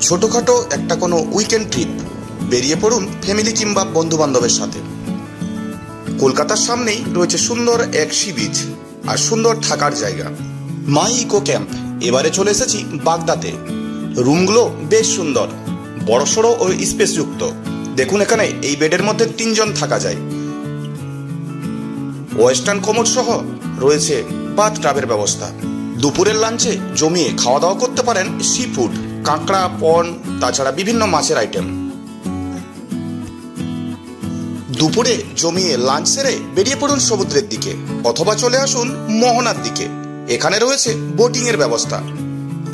ছোটখাটো একটা কোনো উইকেন্ড ট্রিপ বেরিয়ে পড়ুন ফ্যামিলি কিংবা বন্ধু বান্ধবের সাথে। কলকাতার সামনেই রয়েছে সুন্দর এক সি বিচ আর সুন্দর থাকার জায়গা মাই ইকো ক্যাম্প। এবারে চলে এসেছি বাগদাতে। রুমগুলো বেশ সুন্দর, বড়সড় ও স্পেসযুক্ত। দেখুন এখানে এই বেডের মধ্যে 3 জন থাকা যায়। ওয়েস্টার্ন কোমোড সহ রয়েছে বাথ টাবের ব্যবস্থা। দুপুরের লাঞ্চে জমিয়ে খাওয়া দাওয়া করতে পারেন সি ফুড, কাঁকড়া, পন, তাছাড়া বিভিন্ন মাছের আইটেম। দুপুরে জমিয়ে লাঞ্চ সেরে বেরিয়ে পড়ুন সমুদ্রের দিকে অথবা চলে আসুন মোহনার দিকে। এখানে রয়েছে বোটিং এর ব্যবস্থা।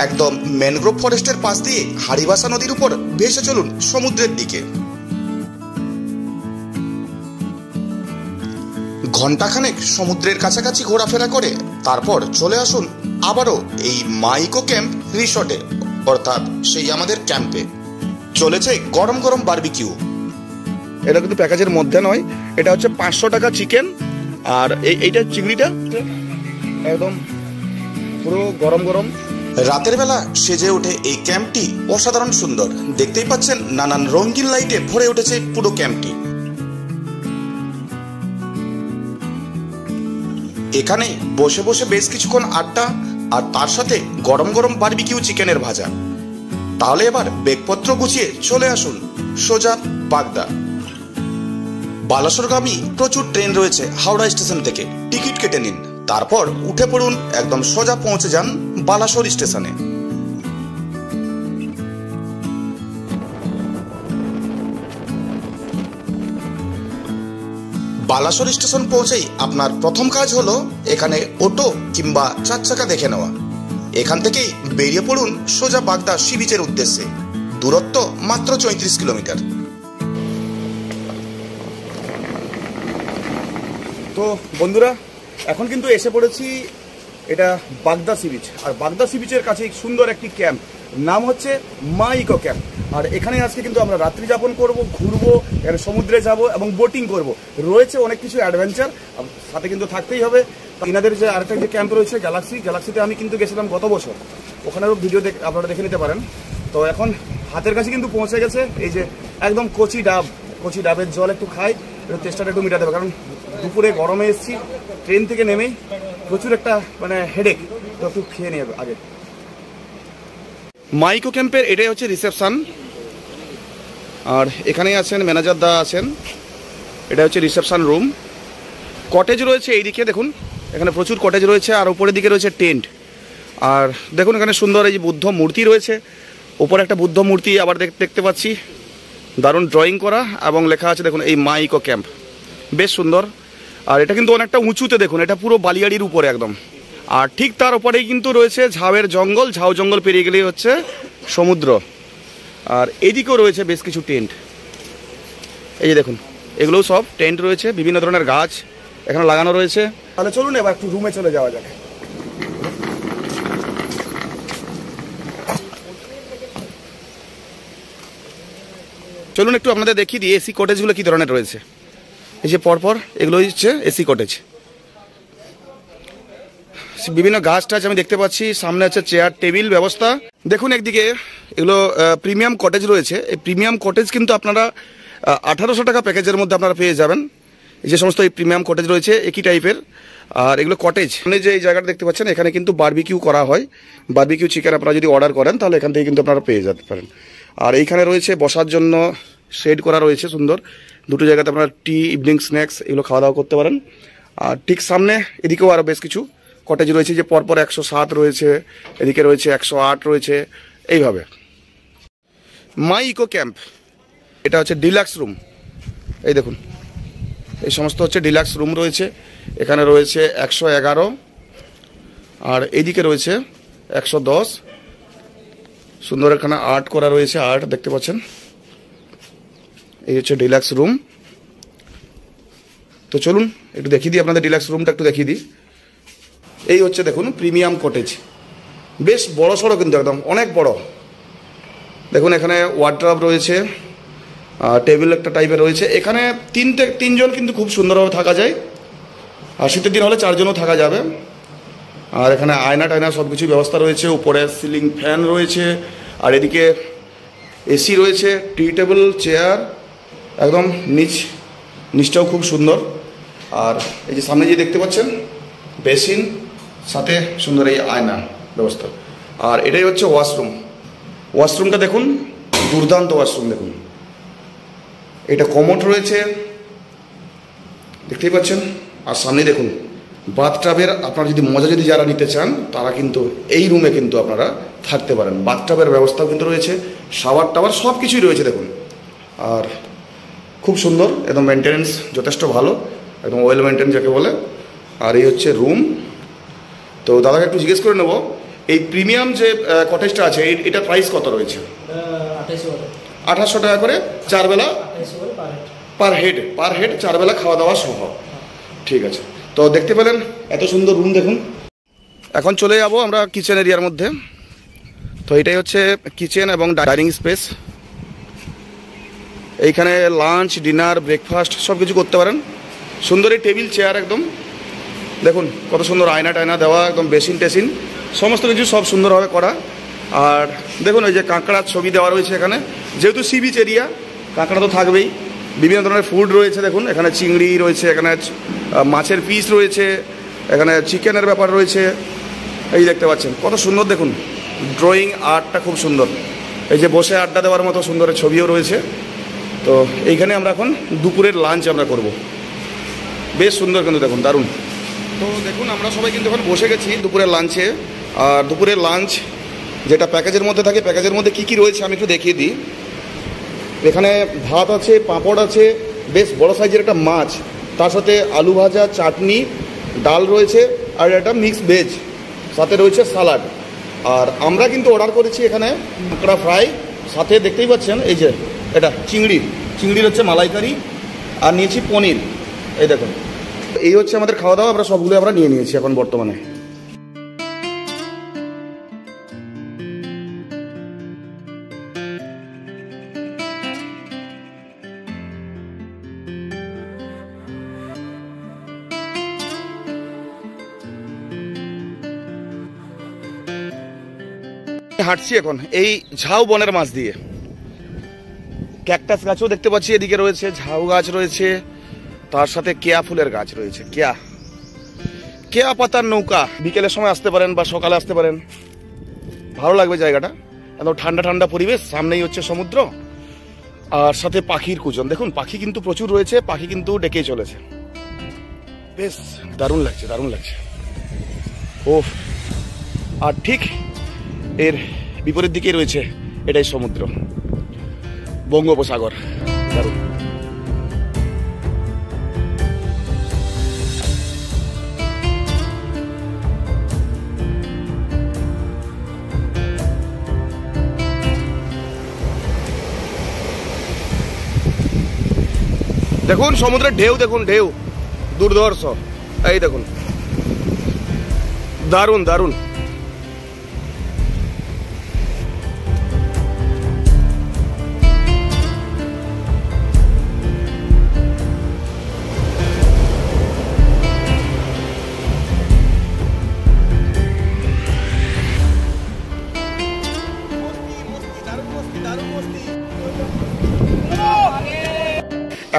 একদম ম্যানগ্রোভ ফরেস্টের পাশ দিয়ে হাড়িবাসা নদীর উপর ভেসে চলুন সমুদ্রের দিকে। ঘণ্টাখানেক সমুদ্রের কাছাকাছি ঘোরাফেরা করে তারপর চলে আসুন আবারও এই মাই ইকো ক্যাম্প রিসর্টে, অর্থাৎ সেই আমাদের ক্যাম্পে। চলেছে গরম গরম বারবিকিউ। এটা কিন্তু প্যাকেজের মধ্যে নয়, এটা হচ্ছে 500 টাকা চিকেন, আর এইটা চিংড়িটা একদম পুরো গরম গরম। রাতের বেলা সেজে ওঠে এই ক্যাম্পটি অসাধারণ সুন্দর। দেখতেই পাচ্ছেন নানান রঙিন লাইটে ভরে উঠেছে পুরো ক্যাম্পটি। এখানে বসে বসে বেশ কিছুক্ষণ আড্ডা, আর তার সাথে গরম গরম বারবিকিউ চিকেনের ভাজা। তাহলে এবার ব্যাগপত্র গুছিয়ে চলে আসুন সোজা বাগদা। বালাসোরগামী প্রচুর ট্রেন রয়েছে হাওড়া স্টেশন থেকে। টিকিট কেটে নিন, তারপর উঠে পড়ুন, একদম সোজা পৌঁছে যান বালাসোর স্টেশনে। বালাসোর স্টেশন পৌঁছেই আপনার প্রথম কাজ হলো এখানে অটো কিংবা 4 চাকা দেখে নেওয়া। এখান থেকেই বেরিয়ে পড়ুন সোজা বাগদা সি বিচের উদ্দেশ্যে। দূরত্ব মাত্র 34 কিলোমিটার। তো বন্ধুরা, এখন কিন্তু এসে পড়েছি এটা বাগদা সি বিচ। আর বাগদা সি বিচের কাছে সুন্দর একটি ক্যাম্প, নাম হচ্ছে মাই ইকো ক্যাম্প। আর এখানে আজকে কিন্তু আমরা রাত্রি যাপন করব, ঘুরবো, এখানে সমুদ্রে যাব এবং বোটিং করব। রয়েছে অনেক কিছু অ্যাডভেঞ্চার, সাথে কিন্তু থাকতেই হবে। ইনাদের যে আরেকটা যে ক্যাম্প রয়েছে গ্যালাক্সিতে আমি কিন্তু গেছিলাম গত বছর, ওখানেও ভিডিও আপনারা দেখে নিতে পারেন। তো এখন হাতের কাছে কিন্তু পৌঁছে গেছে এই যে একদম কচি ডাবের জল একটু খাই, একটু চেষ্টাটা একটু মেটাতে হবে, কারণ দুপুরে গরমে এসেছি, ট্রেন থেকে নেমেই প্রচুর একটা হেডেক, তো একটু খেয়ে নিয়ে আগে। মাই ইকো ক্যাম্পের এটাই হচ্ছে রিসেপশন, আর এখানেই আছেন ম্যানেজার দা আছেন। এটা হচ্ছে রিসেপশন রুম। কটেজ রয়েছে এইদিকে, দেখুন এখানে প্রচুর কটেজ রয়েছে, আর উপরের দিকে রয়েছে টেন্ট। আর দেখুন এখানে সুন্দর এই যে বুদ্ধ মূর্তি রয়েছে, ওপরে একটা বুদ্ধ মূর্তি আবার দেখতে পাচ্ছি, দারুণ ড্রয়িং করা, এবং লেখা আছে দেখুন এই মাই ইকো ক্যাম্প, বেশ সুন্দর। আর এটা কিন্তু অনেকটা উঁচুতে, দেখুন এটা পুরো বালিয়াড়ির উপরে একদম। আর ঠিক তার উপরেই কিন্তু রয়েছে ঝাউয়ের জঙ্গল, ঝাউ জঙ্গল পেরিয়ে গেলেই হচ্ছে সমুদ্র। আর এদিকেও রয়েছে বেশ কিছু টেন্ট, এই যে দেখুন এগুলোও সব টেন্ট রয়েছে, বিভিন্ন ধরনের গাছ এখানে লাগানো রয়েছে। তাহলে চলুন এবার একটু রুমে চলে যাওয়া যাক। চলুন একটু আপনাদের দেখিয়ে দিই এসি কটেজগুলো কী ধরনের রয়েছে। এই যে পরপর এগুলো হচ্ছে এসি কটেজ, বিভিন্ন গাছ টাছ আমি দেখতে পাচ্ছি, সামনে আছে চেয়ার টেবিল ব্যবস্থা। দেখুন একদিকে এগুলো প্রিমিয়াম কটেজ রয়েছে। এই প্রিমিয়াম কটেজ কিন্তু আপনারা 1800 টাকা প্যাকেজের মধ্যে আপনারা পেয়ে যাবেন। এই যে সমস্ত এই প্রিমিয়াম কটেজ রয়েছে একই টাইপের, আর এগুলো কটেজ। মানে যে এই জায়গাটা দেখতে পাচ্ছেন, এখানে কিন্তু বারবিকিউ করা হয়। বারবিকিউ চিকেন আপনারা যদি অর্ডার করেন তাহলে এখান থেকে কিন্তু আপনারা পেয়ে যেতে পারেন। আর এইখানে রয়েছে বসার জন্য শেড করা রয়েছে সুন্দর, দুটো জায়গাতে আপনারা টি, ইভিনিং স্ন্যাক্স এগুলো খাওয়া দাওয়া করতে পারেন। আর ঠিক সামনে এদিকেও আরও বেশ কিছু কটেজ রয়েছে, যে পরপর 107 রয়েছে, এদিকে রয়েছে 108 রয়েছে, এইভাবে। মাই ইকো ক্যাম্প এটা হচ্ছে ডিলাক্স রুম। এই দেখুন এই সমস্ত হচ্ছে ডিলাক্স রুম রয়েছে। এখানে রয়েছে 111, আর এইদিকে রয়েছে 110। সুন্দর এখানে আর্ট করা রয়েছে, আর্ট দেখতে পাচ্ছেন। এই হচ্ছে ডিলাক্স রুম। তো চলুন একটু দেখিয়ে দিই আপনাদের ডিলাক্স রুমটা, একটু দেখিয়ে দিই। এই হচ্ছে দেখুন প্রিমিয়াম কটেজ, বেশ বড় সড়ো কিন্তু একদম অনেক বড়। দেখুন এখানে ওয়ার্ড্রব রয়েছে, টেবিল একটা টাইপের রয়েছে। এখানে 3 জন কিন্তু খুব সুন্দরভাবে থাকা যায়, আর শীতের দিন হলে 4 জনও থাকা যাবে। আর এখানে আয়না টায়না সব কিছু ব্যবস্থা রয়েছে, উপরে সিলিং ফ্যান রয়েছে, আর এদিকে এসি রয়েছে, টি টেবিল, চেয়ার, একদম নিচটাও খুব সুন্দর। আর এই যে সামনে যে দেখতে পাচ্ছেন বেসিন, সাথে সুন্দর এই আয়না ব্যবস্থা। আর এটাই হচ্ছে ওয়াশরুমটা দেখুন, দুর্দান্ত ওয়াশরুম দেখুন। এটা কমোড রয়েছে দেখতেই পাচ্ছেন। আর সামনে দেখুন বাথটাবের, আপনারা যদি মজা যারা নিতে চান তারা কিন্তু এই রুমে কিন্তু আপনারা থাকতে পারেন। বাথটাবের ব্যবস্থাও কিন্তু রয়েছে, শাওয়ার টাওয়ার সব কিছুই রয়েছে দেখুন। আর খুব সুন্দর, একদম মেনটেনেন্স যথেষ্ট ভালো, একদম ওয়েল মেনটেন যাকে বলে। আর এই হচ্ছে রুম। তো দাদাকে একটু জিজ্ঞেস করে নেব, এই প্রিমিয়াম যে কটেজটা আছে এটার প্রাইস কত রয়েছে? 2800 টাকা করে 4 বেলা পার হেড 4 বেলা খাওয়া দাওয়া সহ। ঠিক আছে, তো দেখতে পেলেন এত সুন্দর রুম দেখুন। এখন চলে যাব আমরা কিচেন এরিয়ার মধ্যে। তো এটাই হচ্ছে কিচেন এবং ডাইনিং স্পেস। এইখানে লাঞ্চ, ডিনার, ব্রেকফাস্ট সব কিছু করতে পারেন। সুন্দর এই টেবিল, চেয়ার একদম দেখুন কত সুন্দর, আয়না টায়না দেওয়া, একদম বেসিন টেসিন সমস্ত কিছু সব সুন্দরভাবে করা। আর দেখুন ওই যে কাঁকড়ার ছবি দেওয়া রয়েছে এখানে, যেহেতু সি বিচ এরিয়া কাঁকড়া তো থাকবেই। বিভিন্ন ধরনের ফুড রয়েছে দেখুন, এখানে চিংড়ি রয়েছে, এখানে মাছের পিস রয়েছে, এখানে চিকেনের ব্যাপার রয়েছে। এই দেখতে পাচ্ছেন কত সুন্দর দেখুন, ড্রয়িং আর্টটা খুব সুন্দর। এই যে বসে আড্ডা দেওয়ার মতো সুন্দর ছবিও রয়েছে। তো এইখানে আমরা এখন দুপুরের লাঞ্চ আমরা করব। বেশ সুন্দর কিন্তু দেখুন, দারুণ। তো দেখুন আমরা সবাই কিন্তু এখন বসে গেছি দুপুরের লাঞ্চে। আর দুপুরের লাঞ্চ যেটা প্যাকেজের মধ্যে থাকে, প্যাকেজের মধ্যে কী কী রয়েছে আমি একটু দেখিয়ে দিই। এখানে ভাত আছে, পাঁপড় আছে, বেশ বড় সাইজের একটা মাছ, তার সাথে আলু ভাজা, চাটনি, ডাল রয়েছে, আর একটা মিক্স ভেজ, সাথে রয়েছে সালাড। আর আমরা কিন্তু অর্ডার করেছি এখানে কাঁকড়া ফ্রাই, সাথে দেখতেই পাচ্ছেন এই যে এটা চিংড়ির হচ্ছে মালাইকারি, আর নিয়েছি পনির। এই দেখুন, এই হচ্ছে আমাদের খাওয়া দাওয়া। আমরা সবগুলো আমরা নিয়ে নিয়েছি এখন বর্তমানে। হাঁটছি এখন এই ঝাউ বনের মাছ দিয়ে। ক্যাকটাস গাছও দেখতে পাচ্ছি এদিকে রয়েছে, ঝাউ গাছ রয়েছে, তার সাথে কেয়া ফুলের গাছ রয়েছে। কেয়া পাতার নৌকা, বিকেলের সময় আসতে পারেন বা সকালে আসতে পারেন, ভালো লাগবে জায়গাটা। একদম ঠান্ডা ঠান্ডা পরিবেশ, সামনেই হচ্ছে সমুদ্র, আর সাথে পাখির কুজন দেখুন। পাখি কিন্তু প্রচুর রয়েছে, পাখি কিন্তু ডেকেই চলেছে। বেশ দারুণ লাগছে। ওহ, আর ঠিক এর বিপরীত দিকেই রয়েছে এটাই সমুদ্র, বঙ্গোপসাগর। দারুণ। দেখুন সমুদ্রের ঢেউ, দেখুন ঢেউ দুর্ধর্ষ। এই দেখুন, দারুণ।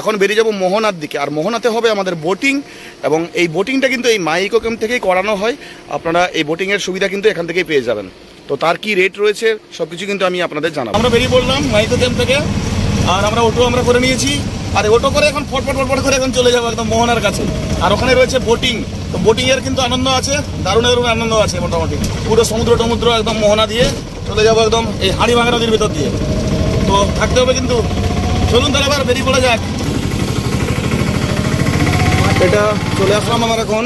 এখন বেরিয়ে যাব মোহনার দিকে। আর মোহনাতে হবে আমাদের বোটিং, এবং এই বোটিংটা কিন্তু এই মাই ইকো ক্যাম্প থেকেই করানো হয়। আপনারা এই বোটিংয়ের সুবিধা কিন্তু এখান থেকেই পেয়ে যাবেন। তো তার কি রেট রয়েছে সব কিছু কিন্তু আমি আপনাদের জানাবো। আমরা বেরিয়ে পড়লাম মাই ইকো ক্যাম্প থেকে, আর আমরা অটো করে নিয়েছি। আর অটো করে এখন ফটফট করে এখন চলে যাবো একদম মোহনার কাছে। আর ওখানে রয়েছে বোটিং। তো বোটিংয়ের কিন্তু আনন্দ আছে, দারুণ আনন্দ আছে। মোটামুটি পুরো সমুদ্র একদম মোহনা দিয়ে চলে যাবো একদম এই হাড়িভাঙা নদীর ভেতর দিয়ে। তো থাকতে হবে কিন্তু। চলুন তাহলে আবার বেরিয়ে পড়া যাক। এটা চলে আসলাম আমার এখন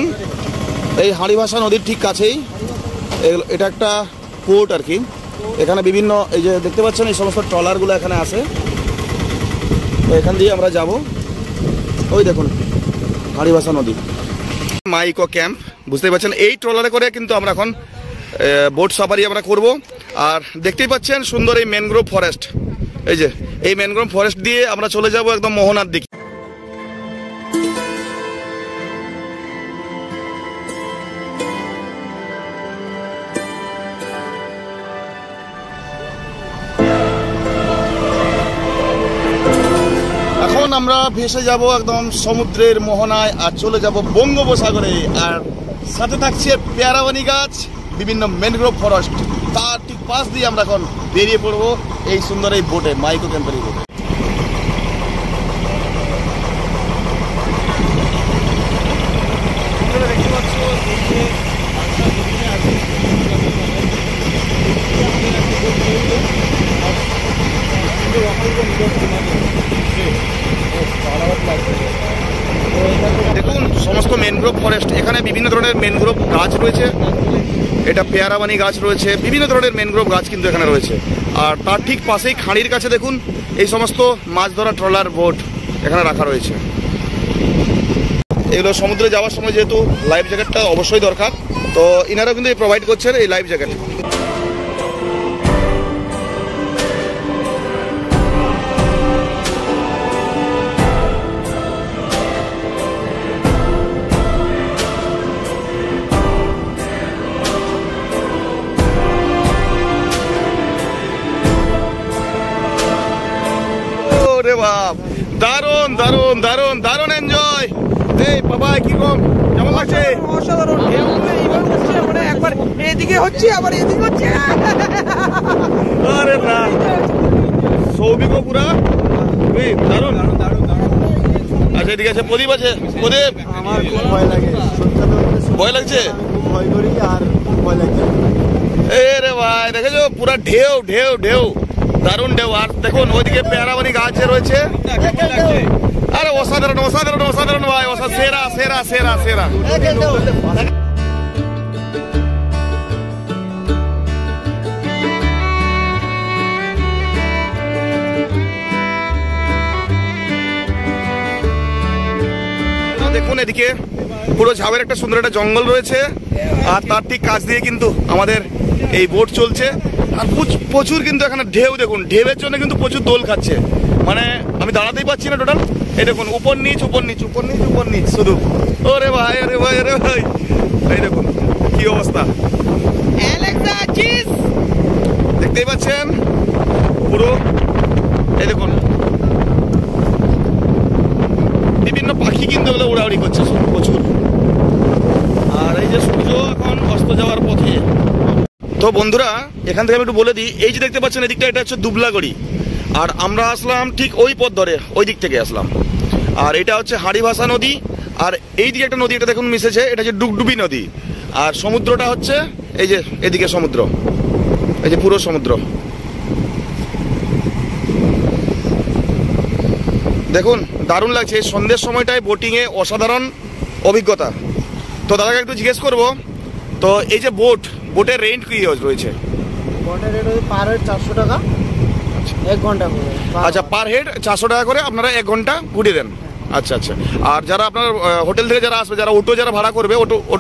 এই হাড়িভাষা নদীর ঠিক কাছেই। এটা একটা পোর্ট আর কি। এখানে বিভিন্ন এই যে দেখতে পাচ্ছেন এই সমস্ত ট্রলারগুলো এখানে আসে। তো এখান দিয়ে আমরা যাব। ওই দেখুন হাড়িভাষা নদী, মাই ইকো ক্যাম্প, বুঝতেই পারছেন। এই ট্রলারে করে কিন্তু আমরা এখন বোট সাফারি আমরা করব। আর দেখতেই পাচ্ছেন সুন্দর এই ম্যানগ্রোভ ফরেস্ট। এই যে এই ম্যানগ্রোভ ফরেস্ট দিয়ে আমরা চলে যাব একদম মোহনার দিকে। আমরা ভেসে যাব একদম সমুদ্রের মোহনায় আর চলে যাব বঙ্গোপসাগরে। আর সাথে থাকছে পেয়ারাবানি গাছ, বিভিন্ন ম্যানগ্রোভ ফরেস্ট, তার ঠিক পাশ দিয়ে আমরা এখন বেরিয়ে পড়বো এই সুন্দর এই বোটে, মাইকো ক্যাম্পের বোটে। দেখতে পাচ্ছ দেখুন সমস্ত ম্যানগ্রোভ ফরেস্ট, এখানে বিভিন্ন ধরনের ম্যানগ্রোভ গাছ রয়েছে, এটা পেয়ারাবানি গাছ রয়েছে, বিভিন্ন ধরনের ম্যানগ্রোভ গাছ কিন্তু এখানে রয়েছে। আর তার ঠিক পাশেই খাঁড়ির কাছে দেখুন এই সমস্ত মাছ ধরা ট্রলার বোট এখানে রাখা রয়েছে। এগুলো সমুদ্রে যাওয়ার সময় যেহেতু লাইফ জ্যাকেটটা অবশ্যই দরকার, তো ইনারা কিন্তু প্রোভাইড করছেন এই লাইফ জ্যাকেট। দারুন দারুন দারুন দারুন এনজয়। এই বাবা কিরকম কেমন লাগছে? অসাধারণ, মানে একবার এদিকে হচ্ছে আবার এদিকে হচ্ছে। আরে না সৌভিকও পুরা দারুন দারুন। আচ্ছা ঠিক আছে, প্রদীপ আছে। প্রদীপ, আমার খুব ভয় লাগে, ভয় লাগছে? ভয় করি আর ভয় লাগছে। এ রে ভাই দেখেছো পুরা ঢেউ ঢেউ ঢেউ, দারুন ঢেউ। আর দেখুন ওইদিকে পেয়ারাবানি গাছ রয়েছে। আরে অসাধারণ অসাধারণ অসাধারণ ভাই, সেরা সেরা সেরা সেরা। দেখুন এদিকে পুরো ঝাবের একটা সুন্দর একটা জঙ্গল রয়েছে, আর তার ঠিক কাছ দিয়ে কিন্তু আমাদের এই বোট চলছে। আর প্রচুর কিন্তু এখানে ঢেউ, দেখুন ঢেউয়ের জন্য কিন্তু প্রচুর দোল খাচ্ছে, মানে আমি দাঁড়াতেই পারছি না টোটাল। এই দেখুন উপর নিচ উপর নিচ উপর নিচ উপর নিচ শুধু। ওরে ভাই আরে ভাই আরে ভাই, এই দেখুন কি অবস্থা, দেখতেই পাচ্ছেন পুরো। এই দেখুন বিভিন্ন পাখি কিন্তু এগুলো উড়াউড়ি করছে প্রচুর। আর এই যে সূর্য এখন অস্ত যাওয়ার পথে। তো বন্ধুরা এখান থেকে আমি একটু বলে দিই, এই যে দেখতে পাচ্ছেন এদিকটা, এটা হচ্ছে দুবলাগড়ি। আর আমরা আসলাম ঠিক ওই পথ ধরে, ওই দিক থেকে আসলাম। আর এটা হচ্ছে হাড়িভাষা নদী। আর এই দিকে একটা নদী, এটা দেখুন মিশেছে, এটা হচ্ছে ডুগডুবি নদী। আর সমুদ্রটা হচ্ছে এই যে এদিকে সমুদ্র, এই যে পুরো সমুদ্র। দেখুন দারুণ লাগছে এই সন্ধ্যের সময়টায় বোটিংয়ে, অসাধারণ অভিজ্ঞতা। তো দাদাকে একটু জিজ্ঞেস করবো, তো এই যে বোটের রেন্ট কি রয়েছে? বোটের রেট পার হেড 400 টাকা, 1 ঘন্টা করে। আচ্ছা পার হেড 400 টাকা করে আপনারা 1 ঘন্টা ঘুরিয়ে দেন। আচ্ছা আচ্ছা। আর যারা আপনার হোটেল থেকে যারা আসবে, যারা অটো যারা ভাড়া করবে,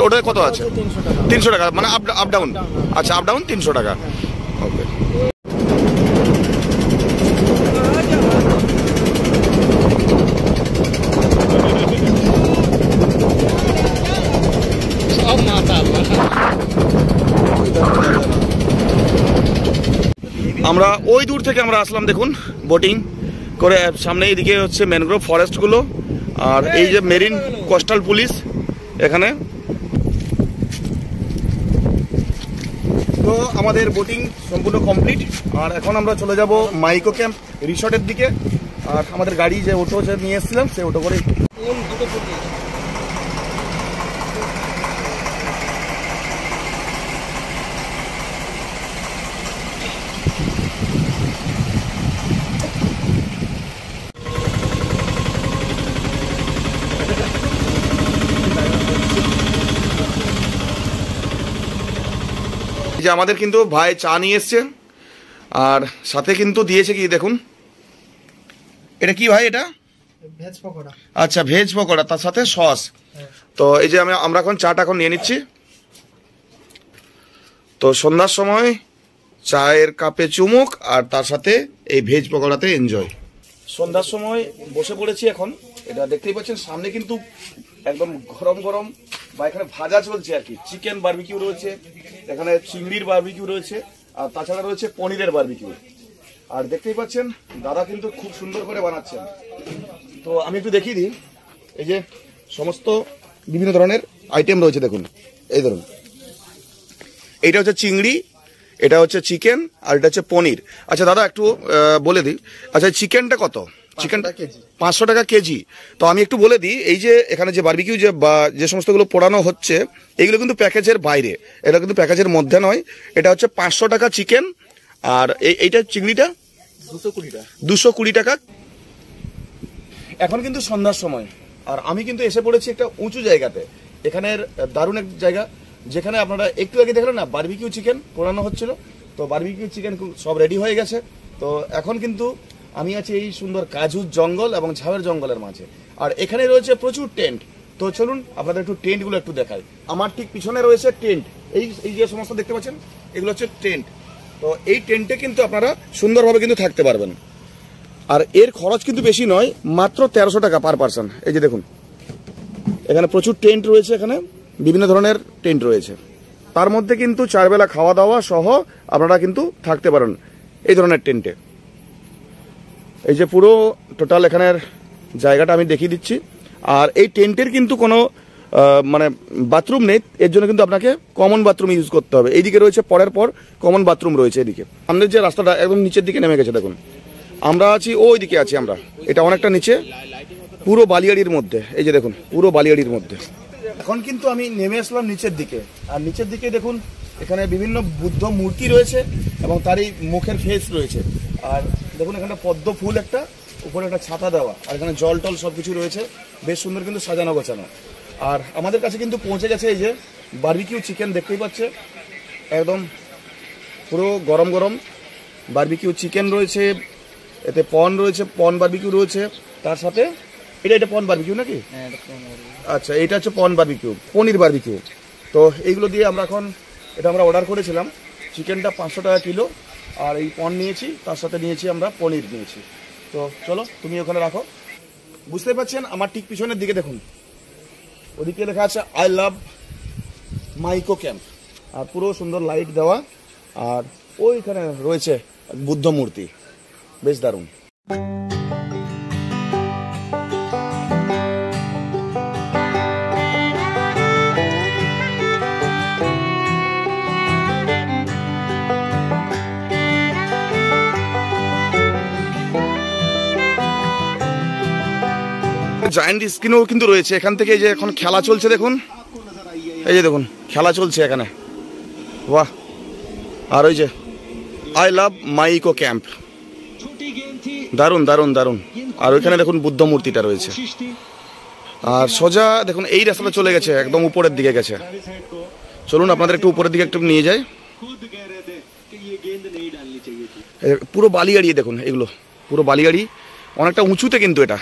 ওটা কত আছে? 300 টাকা, মানে আপ ডাউন। আচ্ছা আপ ডাউন 300 টাকা। ওকে। আমরা ওই দূর থেকে আমরা আসলাম, দেখুন বোটিং করে সামনে এইদিকে হচ্ছে ম্যানগ্রোভ ফরেস্টগুলো, আর এই যে মেরিন কোস্টাল পুলিশ এখানে। তো আমাদের বোটিং সম্পূর্ণ কমপ্লিট, আর এখন আমরা চলে যাব মাইকো ক্যাম্প রিসর্টের দিকে। আর আমাদের গাড়ি যে অটো নিয়ে এসেছিলাম সেই অটো করে। যে আমাদের কিন্তু ভাই চা নিয়ে এসছে, আর সাথে কিন্তু দিয়েছে কি দেখুন, এটা কি ভাই? এটা ভেজ পকোড়া। আচ্ছা ভেজ পকোড়া, তার সাথে সস। তো এই যে আমরা এখন চাটা এখন নিয়ে নিচ্ছি। তো সন্ধ্যার সময় চায়ের কাপে চুমুক, আর তার সাথে এই ভেজ পকোড়াতে এনজয়। সন্ধ্যার সময় বসে পড়েছি এখন, এটা দেখতেই পাচ্ছেন সামনে কিন্তু একদম গরম গরম, বা এখানে ভাজা চলছে আর কি। চিকেন বারবিকিউ রয়েছে, এখানে চিংড়ির বারবিকিউ রয়েছে, আর তাছাড়া রয়েছে পনিরের বারবিকিউ। আর দেখতেই পাচ্ছেন দাদা কিন্তু খুব সুন্দর করে বানাচ্ছেন। তো আমি একটু দেখিয়ে দিই, এই যে সমস্ত বিভিন্ন ধরনের আইটেম রয়েছে দেখুন। এই ধরুন, এইটা হচ্ছে চিংড়ি, এটা হচ্ছে চিকেন, আর এটা হচ্ছে পনির। আচ্ছা দাদা একটু বলে দিই, আচ্ছা চিকেনটা কত? চিকেনটা 500 টাকা কেজি। তো আমি একটু বলে দিই, এই যে এখানে যে বারবিকিউ যে সমস্তগুলো পোড়ানো হচ্ছে, এগুলো কিন্তু প্যাকেজের বাইরে, এটা কিন্তু প্যাকেজের মধ্যে নয়। এটা হচ্ছে 500 টাকা চিকেন, আর এইটা চিংড়িটা 220 টাকা। এখন কিন্তু সন্ধ্যার সময়, আর আমি কিন্তু এসে পড়েছি একটা উঁচু জায়গাতে। এখানের দারুণ এক জায়গা, যেখানে আপনারা একটু আগে দেখলেন না বারবিকিউ চিকেন পোড়ানো হচ্ছিল। তো বারবিকিউ চিকেন সব রেডি হয়ে গেছে। তো এখন কিন্তু আমি আছি এই সুন্দর কাজুর জঙ্গল এবং ঝাউয়ের জঙ্গলের মাঝে, আর এখানে রয়েছে প্রচুর টেন্ট। তো চলুন আপনাদের একটু টেন্টগুলো একটু দেখাই। আমার ঠিক পিছনে রয়েছে টেন্ট, এই যে সমস্ত দেখতে পাচ্ছেন এগুলো হচ্ছে টেন্ট। তো এই টেন্টে কিন্তু আপনারা সুন্দরভাবে কিন্তু থাকতে পারবেন, আর এর খরচ কিন্তু বেশি নয়, মাত্র 1300 টাকা পার পার্সন। এই যে দেখুন এখানে প্রচুর টেন্ট রয়েছে, এখানে বিভিন্ন ধরনের টেন্ট রয়েছে, তার মধ্যে কিন্তু 4 বেলা খাওয়া দাওয়া সহ আপনারা কিন্তু থাকতে পারেন এই ধরনের টেন্টে। এই যে পুরো টোটাল এখানের জায়গাটা আমি দেখিয়ে দিচ্ছি। আর এই টেন্টের কিন্তু কোনো মানে বাথরুম নেই, এর জন্য কিন্তু আপনাকে কমন বাথরুম ইউজ করতে হবে। এইদিকে রয়েছে পরের পর কমন বাথরুম রয়েছে। এদিকে আমাদের যে রাস্তাটা একদম নিচের দিকে নেমে গেছে দেখুন, আমরা আছি ওই দিকে আছি আমরা, এটা অনেকটা নিচে পুরো বালিয়াড়ির মধ্যে। এই যে দেখুন পুরো বালিয়াড়ির মধ্যে। এখন কিন্তু আমি নেমে আসলাম নিচের দিকে, আর নিচের দিকে দেখুন এখানে বিভিন্ন বুদ্ধ মূর্তি রয়েছে এবং তারই মুখের ফেস রয়েছে। আর দেখুন এখানে পদ্ম ফুল একটা, উপরে একটা ছাতা দেওয়া, আর এখানে জল টল সব কিছু রয়েছে, বেশ সুন্দর কিন্তু সাজানো গোছানো। আর আমাদের কাছে কিন্তু পৌঁছে গেছে এই যে বারবিকিউ চিকেন, দেখতেই পাচ্ছে একদম পুরো গরম গরম বারবিকিউ চিকেন রয়েছে, এতে পন রয়েছে, পন বারবিকিউ রয়েছে, তার সাথে এটা পন বারবিকিউ নাকি? আচ্ছা এটা হচ্ছে পন বারবিকিউ, পনির বারবিকিউ। তো এইগুলো দিয়ে আমরা এখন এটা আমরা অর্ডার করেছিলাম। চিকেনটা 500 টাকা কিলো, আর এই পন নিয়েছি, তার সাথে নিয়েছি আমরা পনির নিয়েছি। তো চলো তুমি ওখানে রাখো। বুঝতে পারছেন আমার ঠিক পিছনের দিকে দেখুন, ওদিকে লেখা আছে আই লাভ মাইকো ক্যাম্প, আর পুরো সুন্দর লাইট দেওয়া, আর ওইখানে রয়েছে বুদ্ধ মূর্তি, বেশ দারুণ। জায়ান্ট স্ক্রিনও কিন্তু রয়েছে এখান থেকে। এই যে এখন খেলা চলছে দেখুন, এই যে দেখুন খেলা চলছে এখানে, বাহ। আর ওই যে আই লাভ মাইকো ক্যাম্প, দারুণ দারুণ দারুণ। আর ওইখানে দেখুন বুদ্ধ মূর্তিটা রয়েছে, আর সোজা দেখুন এই রাস্তাটা চলে গেছে একদম উপরের দিকে গেছে। চলুন আপনাদের একটু উপরের দিকে একটু নিয়ে যাই। পুরো বালিয়াড়ি দেখুন, এগুলো পুরো বালিয়াড়ি, অনেকটা উঁচুতে কিন্তু এটা।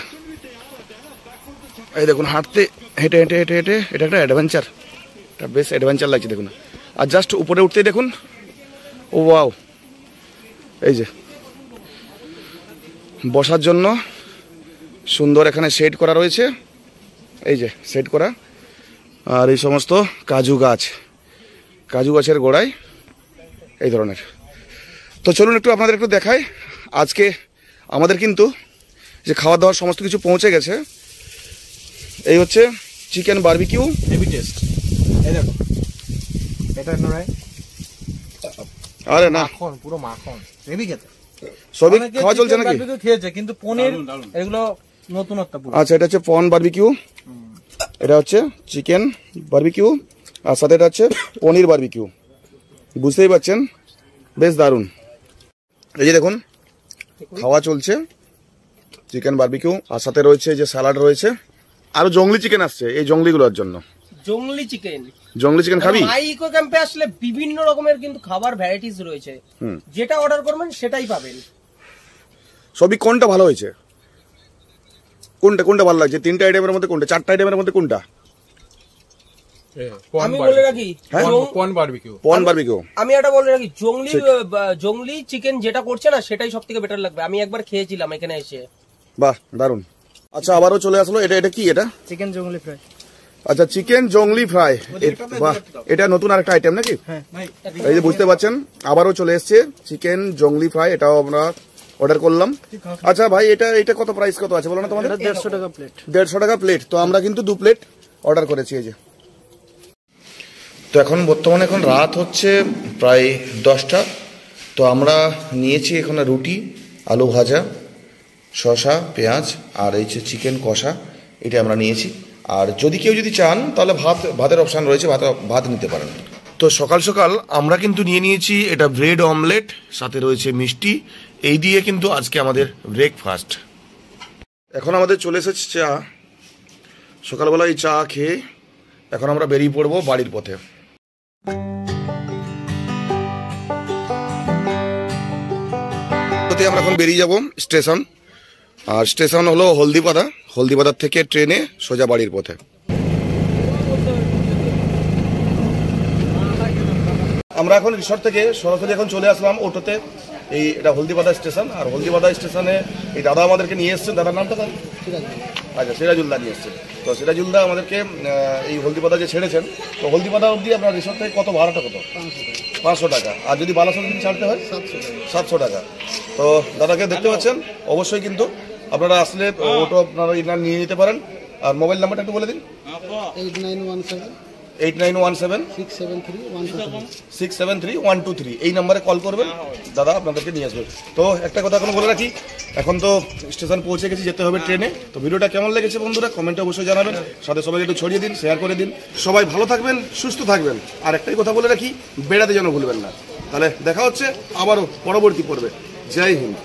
এই দেখুন হাঁটতে হেঁটে হেঁটে হেঁটে হেঁটে এটা একটা অ্যাডভেঞ্চার, এটা বেশ অ্যাডভেঞ্চার লাগছে দেখুন। আর জাস্ট উপরে উঠতেই দেখুন, ও ওয়াও, এই যে বসার জন্য সুন্দর এখানে শেড করা রয়েছে, এই যে শেড করা। আর এই সমস্ত কাজু গাছের গোড়ায় এই ধরনের। তো চলুন একটু আপনাদের একটু দেখাই। আজকে আমাদের কিন্তু যে খাওয়া দাওয়ার সমস্ত কিছু পৌঁছে গেছে। এই হচ্ছে চিকেন বারবিকিউ, হেভি টেস্ট। এই দেখো এটা নয়, আরে না পুরো মাখন, হেভি খেতে। সবই খাওয়া চলছে নাকি? খেয়েছে কিন্তু পনির এগুলো নতুনত্ব। আচ্ছা এটা হচ্ছে পন বারবিকিউ, এটা হচ্ছে চিকেন বারবিকিউ, আর সাথে এটা হচ্ছে পনির বারবিকিউ। বুঝতেই পারছেন বেশ দারুণ। এই যে দেখুন খাওয়া চলছে চিকেন বারবিকিউ, আর সাথে রয়েছে যে স্যালাড রয়েছে, আরো জংলি চিকেন আসছে এই জংলিগুলোর জন্য। জংলি চিকেন খাবি? মাইকো ক্যাম্পে আসলে বিভিন্ন রকমের কিন্তু খাবার ভ্যারাইটিস রয়েছে, যেটা অর্ডার করবেন সেটাই পাবেন। সবই কোনটা ভালো হয়েছে? কোনটা ভালো লাগছে? 3টা আইটেমের মধ্যে কোনটা? 4টা আইটেমের মধ্যে কোনটা? আমি বলে রাখি পন বারবিকিউ। আমি এটা বলে রাখি, জংলি চিকেন যেটা করছে না সেটাই সব থেকে বেটার লাগবে। আমি একবার খেয়েছিলাম এখানে এসে, বাহ দারুন। আচ্ছা আবারও চলে আসলো, এটা কি? এটা চিকেন জংলি ফ্রাই। আচ্ছা চিকেন জংলি ফ্রাই, বাহ এটা নতুন আরেকটা আইটেম নাকি? এই যে বুঝতে পারছেন আবারও চলে এসছে চিকেন জংলি ফ্রাই, এটাও আমরা অর্ডার করলাম। আচ্ছা ভাই, এটা কত প্রাইস কত আছে বলো না তোমাদের? 150 টাকা প্লেট। 150 টাকা প্লেট। তো আমরা কিন্তু 2 প্লেট অর্ডার করেছি। এই যে তো এখন বর্তমানে এখন রাত হচ্ছে প্রায় 10টা। তো আমরা নিয়েছি এখানে রুটি, আলু ভাজা, শসা, পেঁয়াজ আর এই যে চিকেন কষা, এটা আমরা নিয়েছি। আর যদি কেউ চান তাহলে ভাতের অপশান রয়েছে, ভাত নিতে পারেন। তো সকাল সকাল আমরা কিন্তু নিয়েছি এটা ব্রেড অমলেট, সাথে রয়েছে মিষ্টি। এই দিয়ে কিন্তু আজকে আমাদের ব্রেকফাস্ট। এখন আমাদের চলে এসেছে চা। সকালবেলা এই চা খেয়ে এখন আমরা বেরিয়ে পড়বো বাড়ির পথে। আমরা এখন বেরিয়ে যাব স্টেশন। আর স্টেশন হলো হলদিবাদা। হলদিবাদার থেকে ট্রেনে সোজা বাড়ির পথে। আমরা এখন রিসর্ট থেকে সরাসরি এখন চলে আসলাম অটোতে। এটা হলদিবাদা স্টেশন। আর হলদিবাদা স্টেশনে এই দাদা আমাদেরকে নিয়ে এসছেন। দাদার নামটা তার? আচ্ছা, সিরাজুলদা নিয়ে এসছেন। তো সিরাজুলদা আমাদেরকে এই হলদিবাদা যে ছেড়েছেন, তো হলদিবাদা অবধি আপনার রিসর্ট থেকে কত ভাড়াটা কত? 500 টাকা। আর যদি বালাসন যদি ছাড়তে হয় 700 টাকা। তো দাদাকে দেখতে পাচ্ছেন। অবশ্যই কিন্তু আপনারা আসলে অটো আপনারা নিয়ে নিতে পারেন। আর মোবাইল নাম্বারটা একটু বলে দিন। 8917 673 123। এই নাম্বারে কল করবেন, দাদা আপনাদেরকে নিয়ে আসবেন। তো একটা কথা এখন বলে রাখি, এখন তো স্টেশন পৌঁছে গেছি, যেতে হবে ট্রেনে। তো ভিডিওটা কেমন লেগেছে বন্ধুরা কমেন্টে অবশ্যই জানাবেন। সাথে সবাই একটু ছড়িয়ে দিন, শেয়ার করে দিন। সবাই ভালো থাকবেন, সুস্থ থাকবেন। আর একটাই কথা বলে রাখি, বেড়াতে যেন ভুলবেন না। তাহলে দেখা হচ্ছে আবারও পরবর্তী পর্বে। জয় হিন্দ।